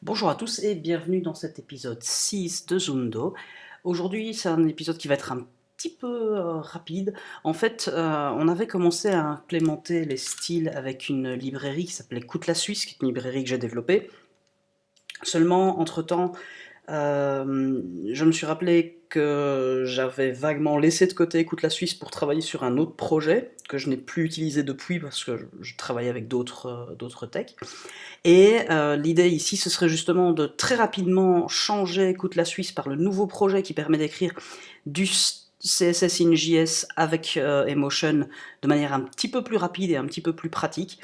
Bonjour à tous et bienvenue dans cet épisode 6 de Zundo. Aujourd'hui, c'est un épisode qui va être un petit peu rapide. En fait, on avait commencé à implémenter les styles avec une librairie qui s'appelait Coute la Suisse, qui est une librairie que j'ai développée. Seulement, entre-temps, je me suis rappelé que j'avais vaguement laissé de côté Écoute la Suisse pour travailler sur un autre projet que je n'ai plus utilisé depuis parce que je travaillais avec d'autres techs. Et l'idée ici, ce serait justement de très rapidement changer Écoute la Suisse par le nouveau projet qui permet d'écrire du CSS in JS avec Emotion de manière un petit peu plus rapide et un petit peu plus pratique.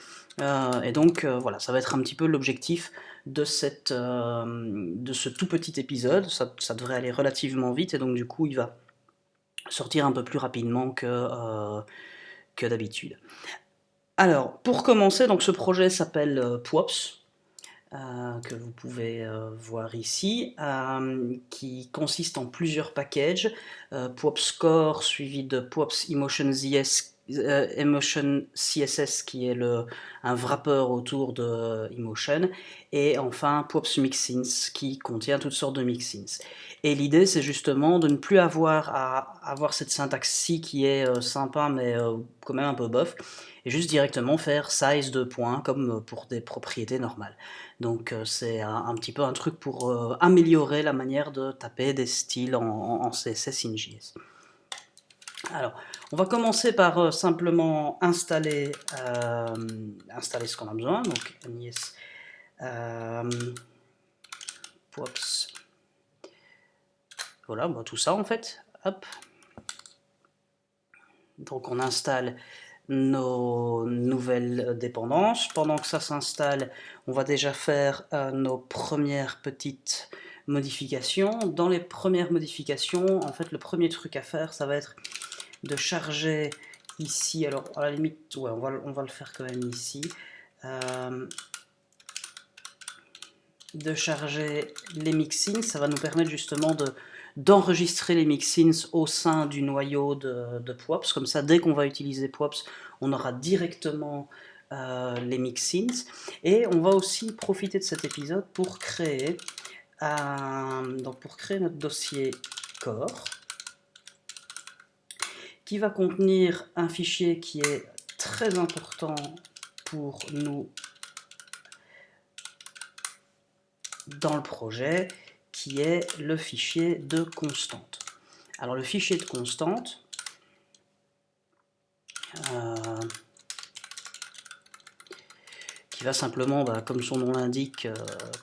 Et donc voilà, ça va être un petit peu l'objectif de ce tout petit épisode. Ça devrait aller relativement vite et donc du coup il va sortir un peu plus rapidement que d'habitude. Alors, pour commencer, donc ce projet s'appelle Pwops, que vous pouvez voir ici, qui consiste en plusieurs packages, Pwops Core suivi de Pwops Emotion Emotion CSS qui est un wrapper autour de Emotion, et enfin Pwops Mixins qui contient toutes sortes de mixins. Et l'idée c'est justement de ne plus avoir à avoir cette syntaxe-ci qui est sympa mais quand même un peu bof, et juste directement faire size de points comme pour des propriétés normales. Donc c'est un petit peu un truc pour améliorer la manière de taper des styles en CSS in JS. Alors, on va commencer par simplement installer ce qu'on a besoin. Donc, NIS Pwops. Voilà, bah, tout ça en fait. Hop. Donc, on installe nos nouvelles dépendances. Pendant que ça s'installe, on va déjà faire nos premières petites modifications. Dans les premières modifications, en fait, le premier truc à faire, ça va être de charger ici. Alors, à la limite, ouais, on va le faire quand même ici. De charger les mixins, ça va nous permettre justement d'enregistrer les mixins au sein du noyau de Pwops. Comme ça, dès qu'on va utiliser Pwops, on aura directement les mixins. Et on va aussi profiter de cet épisode pour créer notre dossier core, qui va contenir un fichier qui est très important pour nous dans le projet, qui est le fichier de constante. Alors le fichier de constante, qui va simplement, comme son nom l'indique,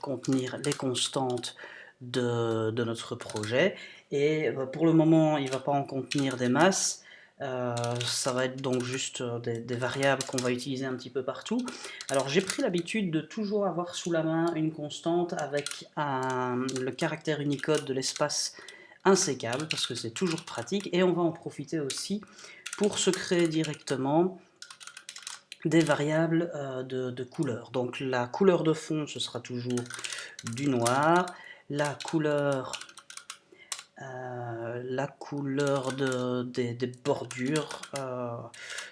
contenir les constantes de notre projet. Et pour le moment, il ne va pas en contenir des masses. Ça va être donc juste des variables qu'on va utiliser un petit peu partout. Alors j'ai pris l'habitude de toujours avoir sous la main une constante avec le caractère Unicode de l'espace insécable, parce que c'est toujours pratique, et on va en profiter aussi pour se créer directement des variables de couleur. Donc la couleur de fond, ce sera toujours du noir, la couleur des bordures,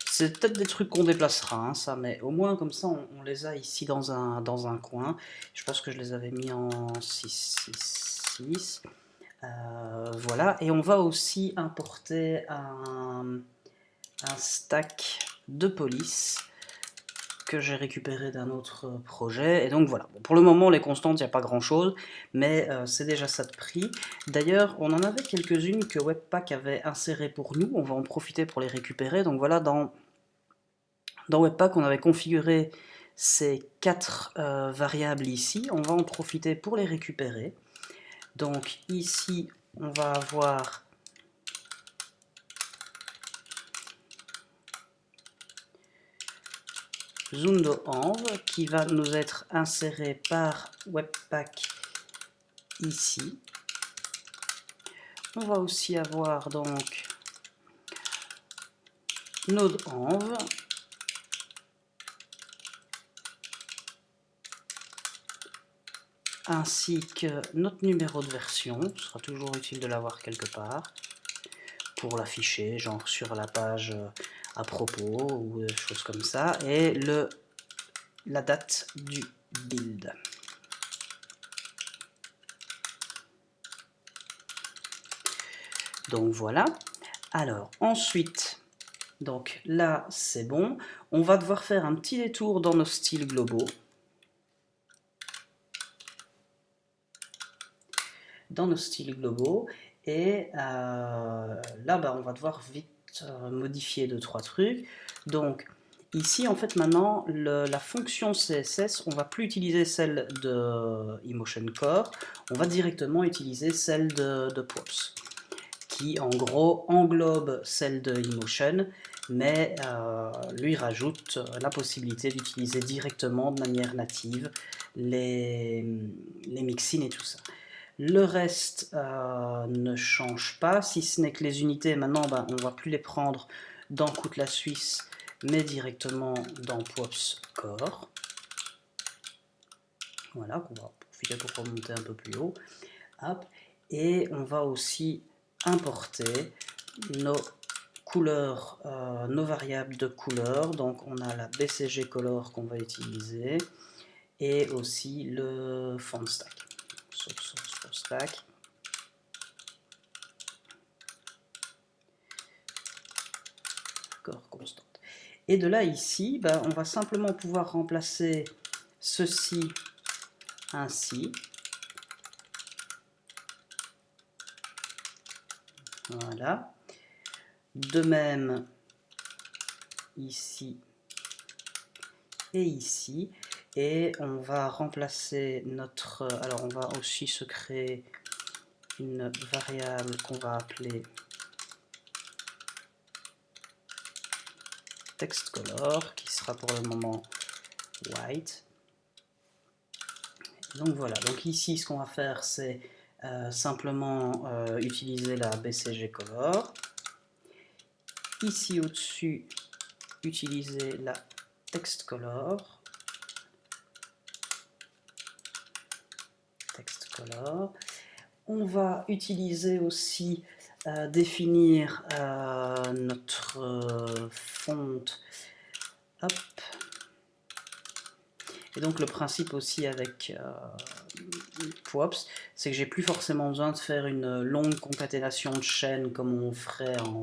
c'est peut-être des trucs qu'on déplacera, hein, ça, mais au moins comme ça on les a ici dans un coin. Je pense que je les avais mis en 666. Voilà, et on va aussi importer un stack de police que j'ai récupéré d'un autre projet. Et donc voilà, bon, pour le moment les constantes, il n'y a pas grand chose, mais c'est déjà ça de prix. D'ailleurs, on en avait quelques-unes que Webpack avait insérées pour nous, on va en profiter pour les récupérer. Donc voilà, dans Webpack, on avait configuré ces 4 variables ici, on va en profiter pour les récupérer. Donc ici, on va avoir ZundoEnv qui va nous être inséré par Webpack ici. On va aussi avoir donc NodeEnv, ainsi que notre numéro de version. Ce sera toujours utile de l'avoir quelque part pour l'afficher, genre sur la page à propos ou des choses comme ça, et la date du build. Donc voilà. Alors ensuite, donc là c'est bon. On va devoir faire un petit détour dans nos styles globaux. Et là on va devoir vite modifier 2-3 trucs. Donc ici en fait maintenant la fonction CSS, on va plus utiliser celle de Emotion Core, on va directement utiliser celle de Pops, qui en gros englobe celle de Emotion, mais lui rajoute la possibilité d'utiliser directement de manière native les mixins et tout ça. Le reste ne change pas, si ce n'est que les unités, maintenant, on ne va plus les prendre dans Koutla Suisse, mais directement dans Pops Core. Voilà, qu'on va profiter pour remonter un peu plus haut. Hop. Et on va aussi importer nos couleurs, nos variables de couleurs. Donc on a la BCG Color qu'on va utiliser, et aussi le font stack. Stack. Constante. Et de là ici, on va simplement pouvoir remplacer ceci ainsi. Voilà. De même ici et ici. Et on va remplacer notre... Alors on va aussi se créer une variable qu'on va appeler text color, qui sera pour le moment white. Donc voilà, donc ici ce qu'on va faire c'est simplement utiliser la BCG color. Ici au-dessus, utiliser la text color. On va utiliser aussi définir notre font. Hop. Et donc le principe aussi avec Pops, c'est que j'ai plus forcément besoin de faire une longue concaténation de chaînes comme on ferait en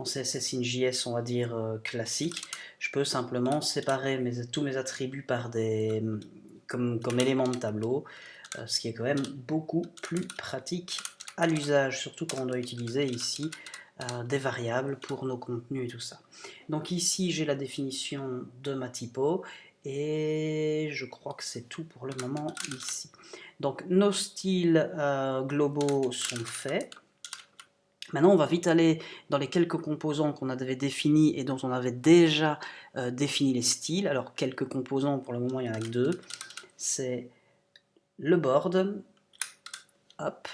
CSS in JS, on va dire classique. Je peux simplement séparer tous mes attributs par comme éléments de tableau, ce qui est quand même beaucoup plus pratique à l'usage, surtout quand on doit utiliser ici des variables pour nos contenus et tout ça. Donc ici j'ai la définition de ma typo, et je crois que c'est tout pour le moment ici. Donc nos styles globaux sont faits. Maintenant, on va vite aller dans les quelques composants qu'on avait définis et dont on avait déjà défini les styles. Alors, quelques composants, pour le moment, il n'y en a que deux. C'est le board. Hop.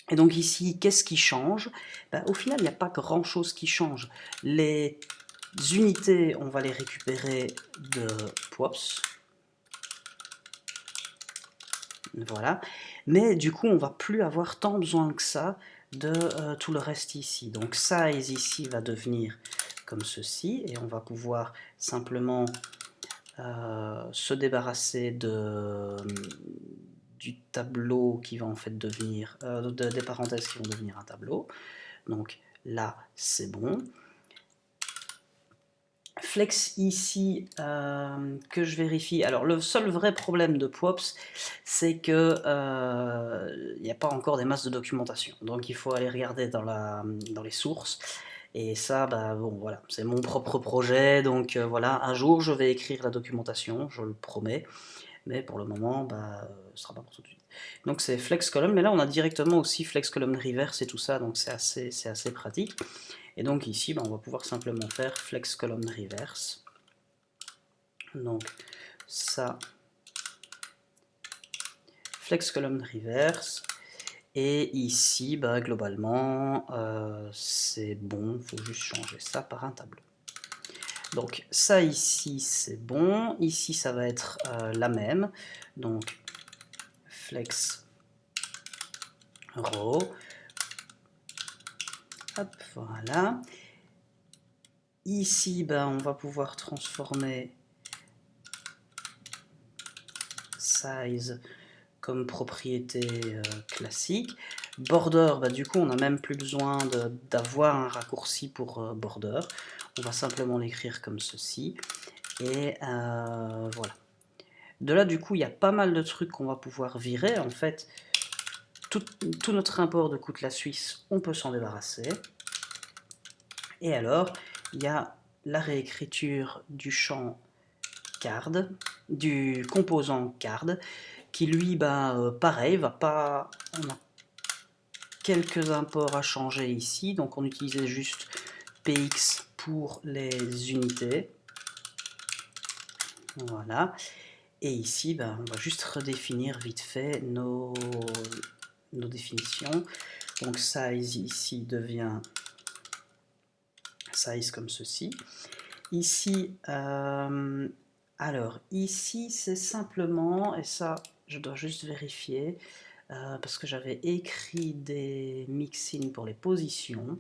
Et donc ici, qu'est-ce qui change? Au final, il n'y a pas grand-chose qui change. Les unités, on va les récupérer de Pops. Voilà. Mais du coup, on va plus avoir tant besoin que ça de tout le reste ici. Donc size ici va devenir comme ceci, et on va pouvoir simplement se débarrasser du tableau qui va en fait devenir, des parenthèses qui vont devenir un tableau. Donc là, c'est bon. Flex ici, que je vérifie. Alors le seul vrai problème de Pops, c'est que il n'y a pas encore des masses de documentation. Donc il faut aller regarder dans les sources. Et ça, bon voilà, c'est mon propre projet. Donc voilà, un jour je vais écrire la documentation, je le promets. Mais pour le moment, ce sera pas pour tout de suite. Donc c'est flex column, mais là on a directement aussi flex column reverse et tout ça, donc c'est assez pratique. Et donc ici, on va pouvoir simplement faire flex column reverse. Donc ça, flex column reverse. Et ici, globalement, c'est bon, il faut juste changer ça par un tableau. Donc ça ici, c'est bon. Ici, ça va être la même. Donc flex row. Hop, voilà. Ici, on va pouvoir transformer size comme propriété classique. Border, bah, du coup, on n'a même plus besoin d'avoir un raccourci pour border. On va simplement l'écrire comme ceci. Et voilà. De là, du coup, il y a pas mal de trucs qu'on va pouvoir virer. En fait, tout notre import de coûte la Suisse, on peut s'en débarrasser. Et alors, il y a la réécriture du champ card, du composant card, qui lui, pareil, va pas... On a quelques imports à changer ici, donc on utilisait juste px pour les unités. Voilà. Et ici, on va juste redéfinir vite fait nos définitions. Donc size ici devient size comme ceci. Ici, alors ici c'est simplement, et ça je dois juste vérifier, parce que j'avais écrit des mix-in pour les positions.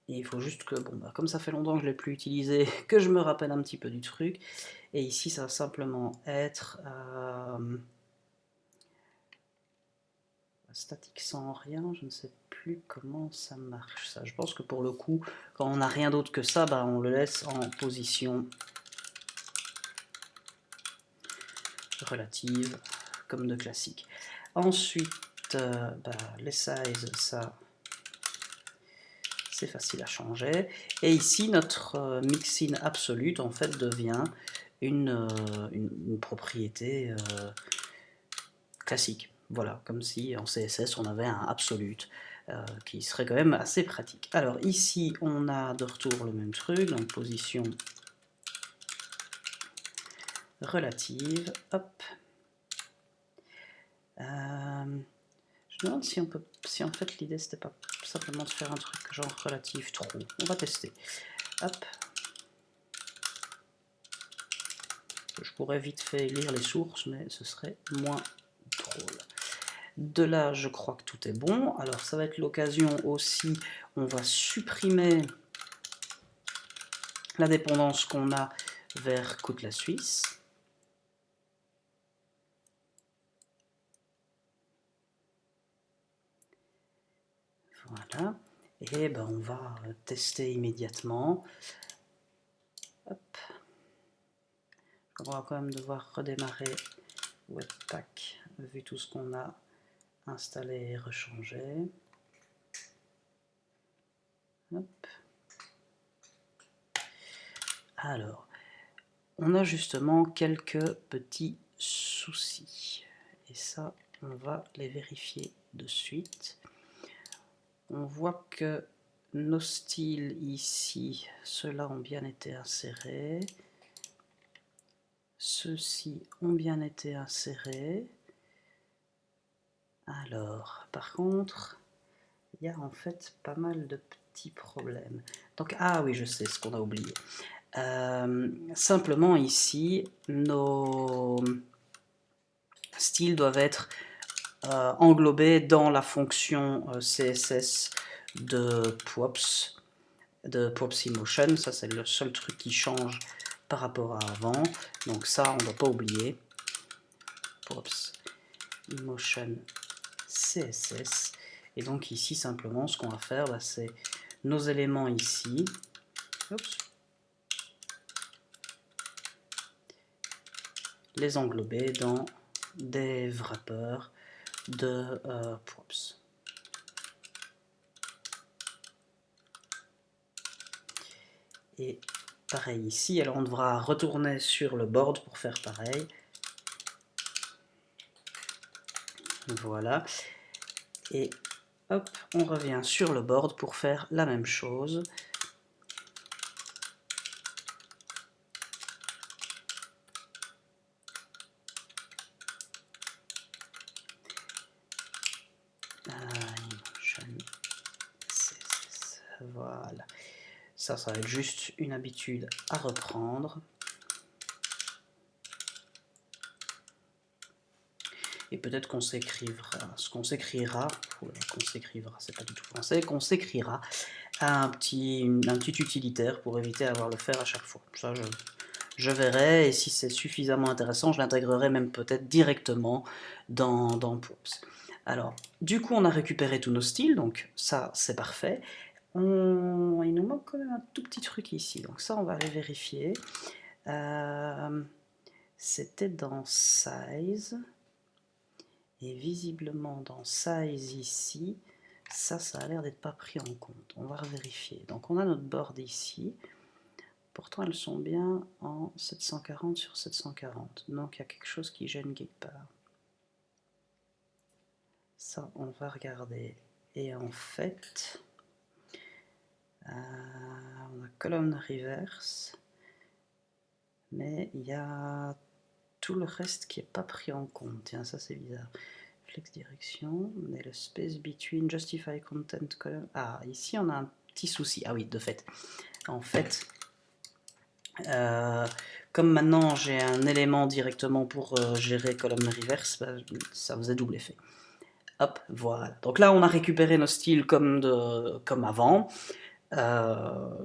Et il faut juste que, comme ça fait longtemps que je ne l'ai plus utilisé, que je me rappelle un petit peu du truc. Et ici, ça va simplement être statique sans rien. Je ne sais plus comment ça marche, ça. Je pense que pour le coup, quand on n'a rien d'autre que ça, on le laisse en position relative, comme de classique. Ensuite, les sizes, ça... c'est facile à changer. Et ici, notre mix-in absolute, en fait, devient une propriété classique. Voilà, comme si en CSS, on avait un absolute, qui serait quand même assez pratique. Alors ici, on a de retour le même truc, donc position relative. Hop. Je me demande si on peut, si en fait l'idée c'était pas simplement de faire un truc genre relative true. On va tester. Hop. Je pourrais vite fait lire les sources, mais ce serait moins drôle. De là, je crois que tout est bon. Alors ça va être l'occasion aussi, on va supprimer la dépendance qu'on a vers coûte la Suisse. Voilà. Et on va tester immédiatement. Hop. On va quand même devoir redémarrer Webpack, vu tout ce qu'on a installé et rechangé. Hop. Alors, on a justement quelques petits soucis. Et ça, on va les vérifier de suite. On voit que nos styles ici, ceux-là ont bien été insérés. Ceux-ci ont bien été insérés. Alors, par contre, il y a en fait pas mal de petits problèmes. Donc, ah oui, je sais ce qu'on a oublié. Simplement ici, nos styles doivent être englobés dans la fonction CSS de Props Emotion. Ça, c'est le seul truc qui change par rapport à avant. Donc ça, on ne doit pas oublier. Props Emotion CSS. Et donc ici, simplement, ce qu'on va faire, c'est nos éléments ici. Oups. Les englober dans des wrappers de props. Et pareil ici, alors on devra retourner sur le board pour faire pareil. Voilà. Et hop, on revient sur le board pour faire la même chose. Voilà. Ça va être juste une habitude à reprendre. Et peut-être qu'on s'écrira, c'est pas du tout français, qu'on s'écrira un petit utilitaire pour éviter d'avoir le faire à chaque fois. Ça, je verrai, et si c'est suffisamment intéressant, je l'intégrerai même peut-être directement dans Props. Alors, du coup, on a récupéré tous nos styles, donc ça, c'est parfait. Il nous manque quand même un tout petit truc ici, donc ça, on va aller vérifier. C'était dans Size, et visiblement dans Size ici, ça a l'air d'être pas pris en compte. On va revérifier. Donc on a notre board ici. Pourtant elles sont bien en 740 sur 740. Donc il y a quelque chose qui gêne quelque part. Ça on va regarder. Et en fait, on a colonne reverse. Mais il y a tout le reste qui n'est pas pris en compte. Tiens, ça c'est bizarre. Flex direction, mais le space between justify content column. Ah, ici on a un petit souci. Ah oui, de fait. En fait, comme maintenant j'ai un élément directement pour gérer column reverse, bah, ça faisait double effet. Hop, voilà. Donc là on a récupéré nos styles comme avant.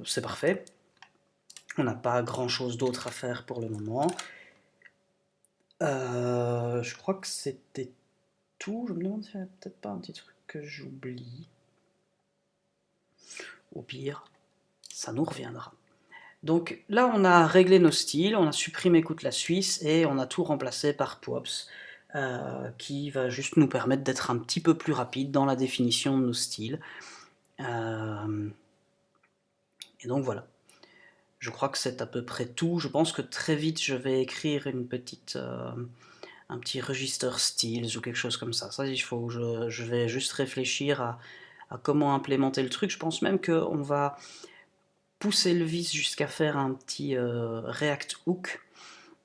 C'est parfait. On n'a pas grand chose d'autre à faire pour le moment. Je crois que c'était tout. Je me demande s'il n'y a peut-être pas un petit truc que j'oublie. Au pire, ça nous reviendra. Donc là, on a réglé nos styles, on a supprimé Coute la Suisse et on a tout remplacé par Pops, qui va juste nous permettre d'être un petit peu plus rapide dans la définition de nos styles. Et donc voilà. Je crois que c'est à peu près tout. Je pense que très vite, je vais écrire un petit register styles ou quelque chose comme ça. Ça, il faut que je vais juste réfléchir à comment implémenter le truc. Je pense même qu'on va pousser le vis jusqu'à faire un petit React Hook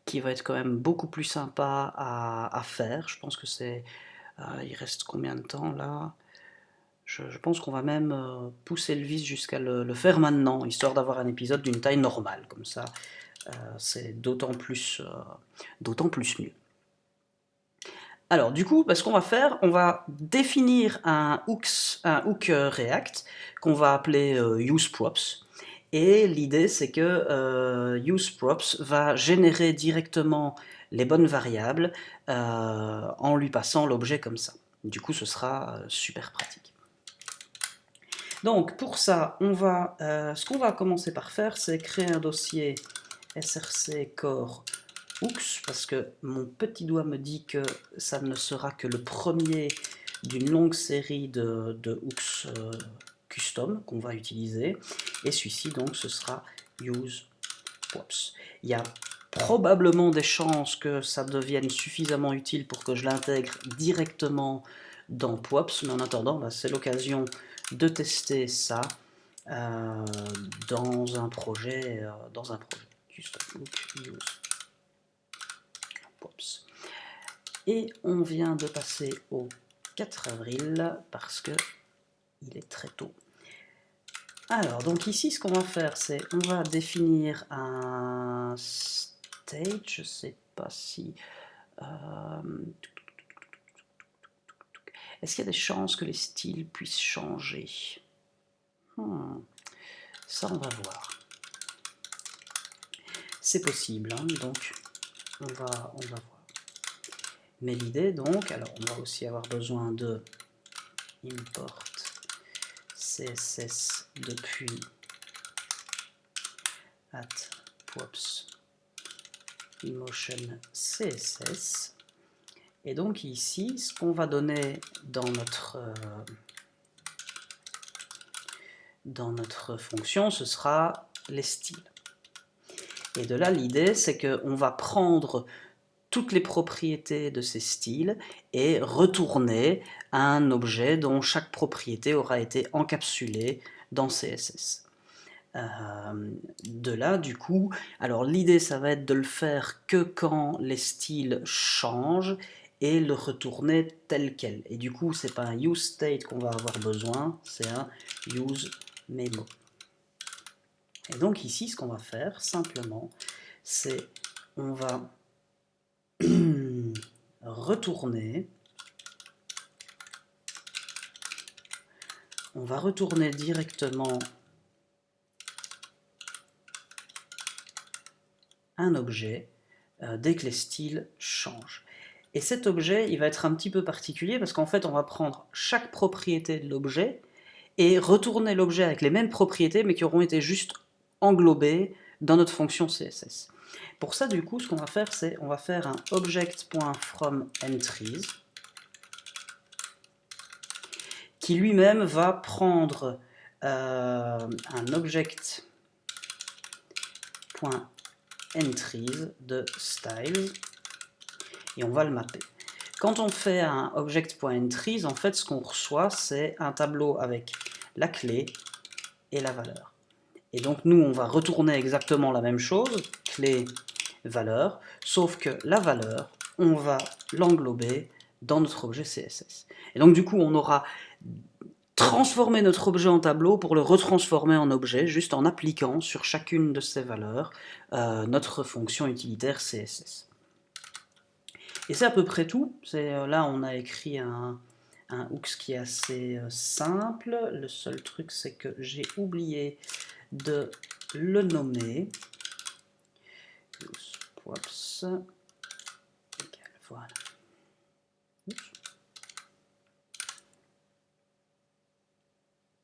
qui va être quand même beaucoup plus sympa à faire. Je pense que c'est... il reste combien de temps là? Je pense qu'on va même pousser le vis jusqu'à le faire maintenant, histoire d'avoir un épisode d'une taille normale. Comme ça, c'est d'autant plus mieux. Alors du coup, ce qu'on va faire, on va définir un hook React qu'on va appeler useProps. Et l'idée c'est que useProps va générer directement les bonnes variables en lui passant l'objet comme ça. Du coup, ce sera super pratique. Donc pour ça, ce qu'on va commencer par faire, c'est créer un dossier src core hooks, parce que mon petit doigt me dit que ça ne sera que le premier d'une longue série de hooks custom qu'on va utiliser, et celui-ci donc ce sera use Pops. Il y a probablement des chances que ça devienne suffisamment utile pour que je l'intègre directement dans Pops, mais en attendant, c'est l'occasion de tester ça dans un projet custom hook use Pops. Et on vient de passer au 4 avril parce que il est très tôt. Alors, donc ici, ce qu'on va faire, c'est on va définir un state. Je sais pas si... Est-ce qu'il y a des chances que les styles puissent changer? Ça, on va voir. C'est possible, hein, donc on va voir. Mais l'idée, donc, alors on va aussi avoir besoin de import CSS depuis @props emotion CSS. Et donc ici, ce qu'on va donner dans notre fonction, ce sera les styles. Et de là, l'idée, c'est qu'on va prendre toutes les propriétés de ces styles et retourner un objet dont chaque propriété aura été encapsulée dans CSS. De là, du coup, alors l'idée, ça va être de le faire que quand les styles changent et le retourner tel quel. Et du coup, c'est pas un useState qu'on va avoir besoin, c'est un useMemo. Et donc ici, ce qu'on va faire, simplement, c'est on va retourner directement un objet dès que les styles changent. Et cet objet, il va être un petit peu particulier parce qu'en fait, on va prendre chaque propriété de l'objet et retourner l'objet avec les mêmes propriétés, mais qui auront été juste englobées dans notre fonction CSS. Pour ça, du coup, ce qu'on va faire, c'est on va faire un object.fromEntries qui lui-même va prendre un object.entries de styles et on va le mapper. Quand on fait un object.entries, en fait, ce qu'on reçoit, c'est un tableau avec la clé et la valeur. Et donc, nous, on va retourner exactement la même chose, clé, valeur, sauf que la valeur, on va l'englober dans notre objet CSS. Et donc, du coup, on aura transformé notre objet en tableau pour le retransformer en objet, juste en appliquant sur chacune de ces valeurs notre fonction utilitaire CSS. Et c'est à peu près tout. Là, on a écrit un hooks qui est assez simple. Le seul truc, c'est que j'ai oublié de le nommer. Pops. Voilà.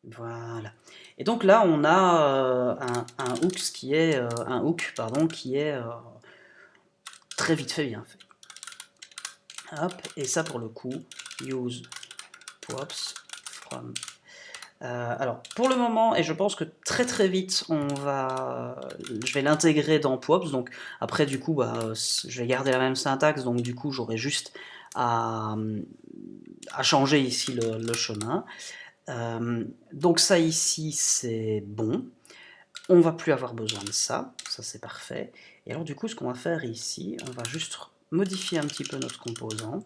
Voilà. Et donc là, on a un hook qui est très vite fait, bien fait. Hop, et ça pour le coup, use props from. Alors pour le moment, et je pense que très très vite, je vais l'intégrer dans Pops. Donc après du coup, je vais garder la même syntaxe. Donc du coup, j'aurai juste à changer ici le chemin. Donc ça ici, c'est bon. On va plus avoir besoin de ça. Ça c'est parfait. Et alors du coup, ce qu'on va faire ici, on va juste modifier un petit peu notre composant.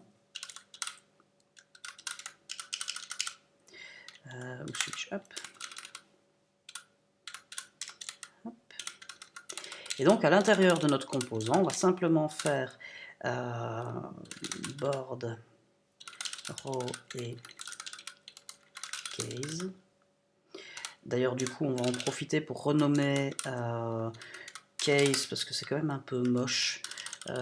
Où suis-je? Hop. Hop. Et donc à l'intérieur de notre composant, on va simplement faire board row et case. D'ailleurs du coup on va en profiter pour renommer case parce que c'est quand même un peu moche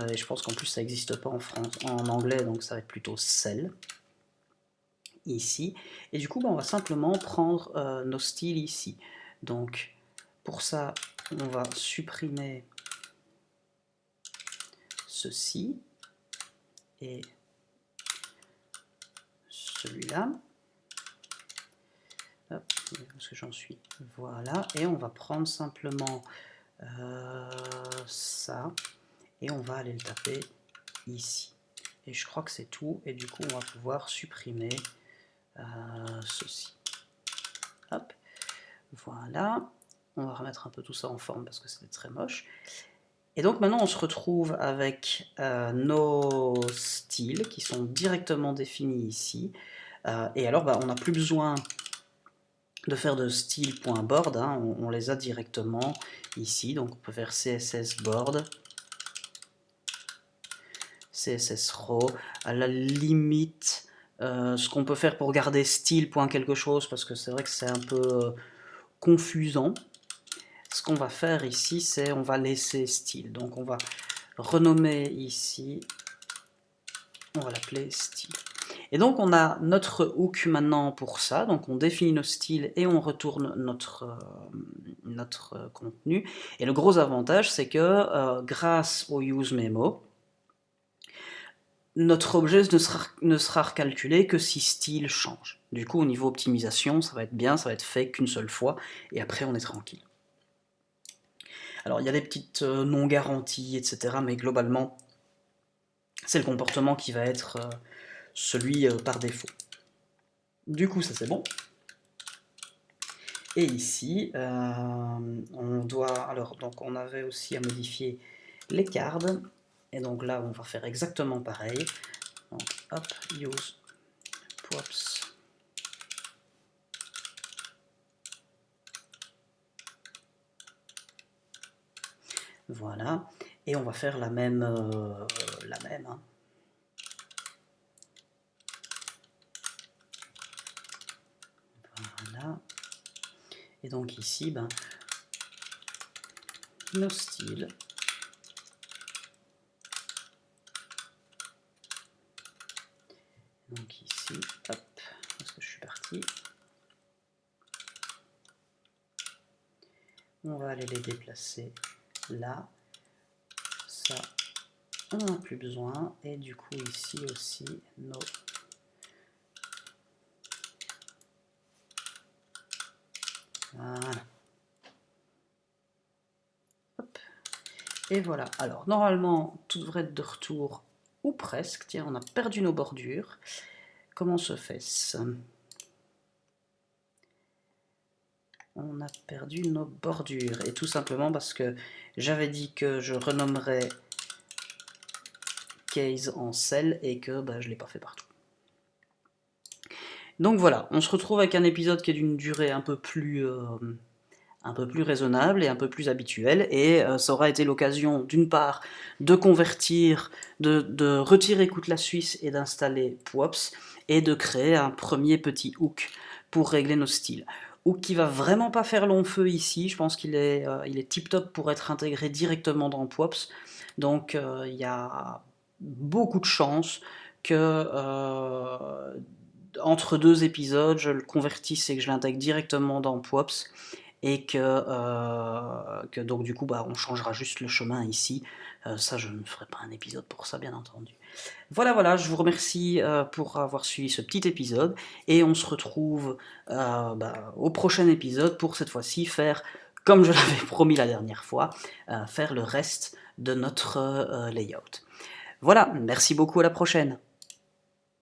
et je pense qu'en plus ça n'existe pas en anglais, donc ça va être plutôt cell ici. Et du coup on va simplement prendre nos styles ici. Donc pour ça on va supprimer ceci et celui-là. Hop, parce que j'en suis. Voilà, et on va prendre simplement ça et on va aller le taper ici. Et je crois que c'est tout, et du coup on va pouvoir supprimer ceci. Hop, voilà. On va remettre un peu tout ça en forme parce que c'était très moche. Et donc maintenant on se retrouve avec nos styles qui sont directement définis ici. Et alors on n'a plus besoin de faire de style.board, hein, on les a directement ici. Donc on peut faire CSS board, CSS row, à la limite ce qu'on peut faire pour garder style.quelque chose, parce que c'est vrai que c'est un peu confusant. Ce qu'on va faire ici, c'est on va laisser style. Donc on va renommer ici, on va l'appeler style. Et donc on a notre hook maintenant pour ça, donc on définit nos styles et on retourne notre contenu. Et le gros avantage, c'est que grâce au useMemo, notre objet ne sera recalculé que si style change. Du coup, au niveau optimisation, ça va être bien, ça va être fait qu'une seule fois, et après on est tranquille. Alors il y a des petites non-garanties, etc., mais globalement, c'est le comportement qui va être celui par défaut. Du coup, ça c'est bon. Et ici, donc on avait aussi à modifier les cards. Et donc là, on va faire exactement pareil. Donc, hop, use props. Voilà. Et on va faire la même. Hein. Voilà. Et donc ici, nos styles. Donc ici, hop, où est-ce que je suis parti? On va aller les déplacer là. Ça, on n'en a plus besoin. Et du coup, ici aussi, nos... Voilà. Hop. Et voilà. Alors, normalement, tout devrait être de retour, ou presque. Tiens, on a perdu nos bordures. Comment se fait-ce? On a perdu nos bordures. Et tout simplement parce que j'avais dit que je renommerais case en cell et que bah, je ne l'ai pas fait partout. Donc voilà, on se retrouve avec un épisode qui est d'une durée un peu plus raisonnable et un peu plus habituelle, et ça aura été l'occasion d'une part de convertir, de retirer Koutla Suisse et d'installer Pwops, et de créer un premier petit hook pour régler nos styles. Hook qui va vraiment pas faire long feu ici, je pense qu'il est, tip top pour être intégré directement dans Pwops, donc il y a beaucoup de chances que entre deux épisodes, je le convertisse et que je l'intègre directement dans Pwops, et que donc du coup bah, on changera juste le chemin ici. Ça, je ne ferai pas un épisode pour ça, bien entendu. Voilà, je vous remercie pour avoir suivi ce petit épisode, et on se retrouve au prochain épisode pour cette fois-ci faire, comme je l'avais promis la dernière fois, faire le reste de notre layout. Voilà, merci beaucoup, à la prochaine.